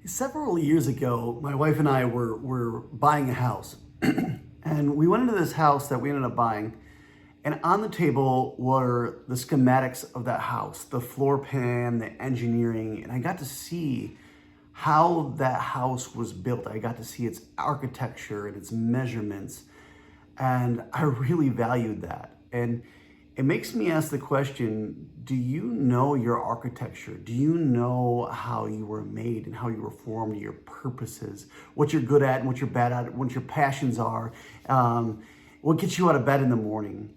Several years ago, my wife and I were buying a house. And we went into this house that we ended up buying. And on the table were the schematics of that house, the floor plan, the engineering. And I got to see how that house was built. I got to see its architecture and its measurements. And I really valued that. And it makes me ask the question, do you know your architecture? Do you know how you were made and how you were formed, your purposes, what you're good at and what you're bad at, what your passions are, what gets you out of bed in the morning?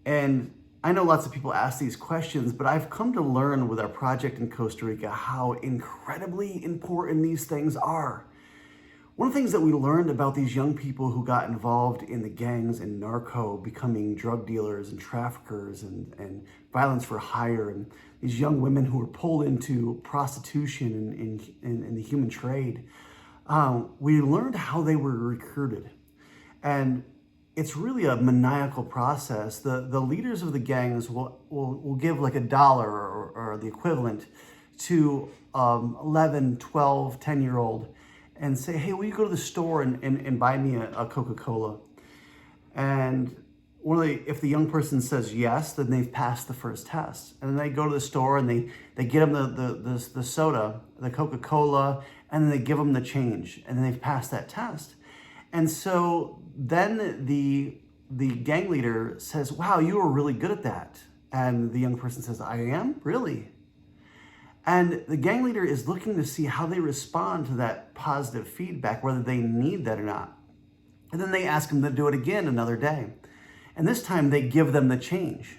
And I know lots of people ask these questions, but I've come to learn with our project in Costa Rica how incredibly important these things are. One of the things that we learned about these young people who got involved in the gangs and narco, becoming drug dealers and traffickers and violence for hire, and these young women who were pulled into prostitution and the human trade, we learned how they were recruited. And it's really a maniacal process. The leaders of the gangs will give like $1 or the equivalent to 11, 12, 10-year-old and say, hey, will you go to the store and buy me a Coca-Cola? And if the young person says yes, then they've passed the first test. And then they go to the store and they get them the soda, the Coca-Cola, and then they give them the change. And then they've passed that test. And so then the gang leader says, wow, you were really good at that. And the young person says, I am? Really? And the gang leader is looking to see how they respond to that positive feedback, whether they need that or not. And then they ask them to do it again another day. And this time they give them the change.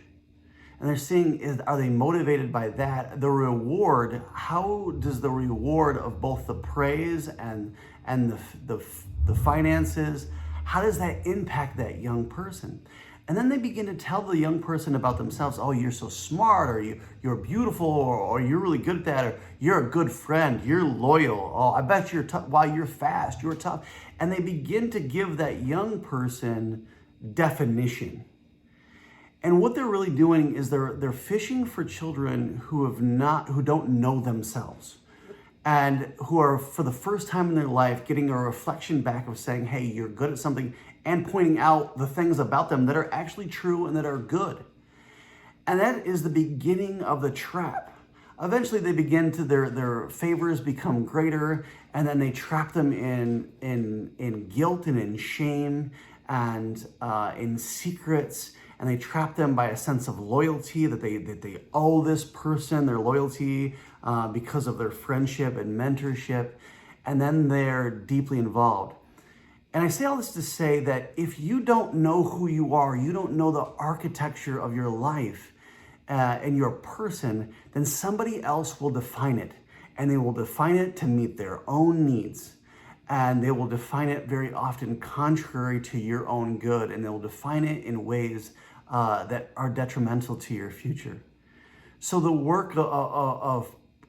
And they're seeing, are they motivated by that? The reward, how does the reward of both the praise and the finances, how does that impact that young person? And then they begin to tell the young person about themselves. Oh, you're so smart, or you're beautiful, or you're really good at that, or you're a good friend, you're loyal. Oh, I bet you're tough. Wow, you're fast, you're tough. And they begin to give that young person definition. And what they're really doing is they're fishing for children who don't know themselves, and who are, for the first time in their life, getting a reflection back of saying, hey, you're good at something, and pointing out the things about them that are actually true and that are good. And that is the beginning of the trap. Eventually they begin to, their favors become greater, and then they trap them in guilt and in shame and in secrets. And they trap them by a sense of loyalty, that they owe this person their loyalty because of their friendship and mentorship. And then they're deeply involved. And I say all this to say that if you don't know who you are, you don't know the architecture of your life and your person, then somebody else will define it. And they will define it to meet their own needs. And they will define it very often contrary to your own good. And they will define it in ways that are detrimental to your future. So the work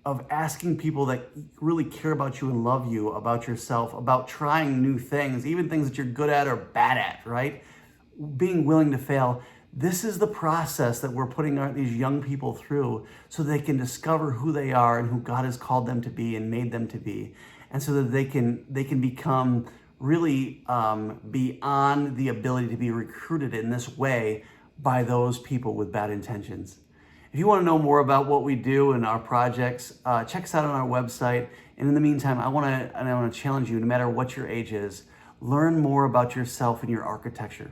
of asking people that really care about you and love you, about yourself, about trying new things, even things that you're good at or bad at, right? Being willing to fail. This is the process that we're putting these young people through so they can discover who they are and who God has called them to be and made them to be. And so that they can become really beyond the ability to be recruited in this way by those people with bad intentions. If you want to know more about what we do and our projects, check us out on our website. And in the meantime, I want to challenge you, no matter what your age is, learn more about yourself and your architecture.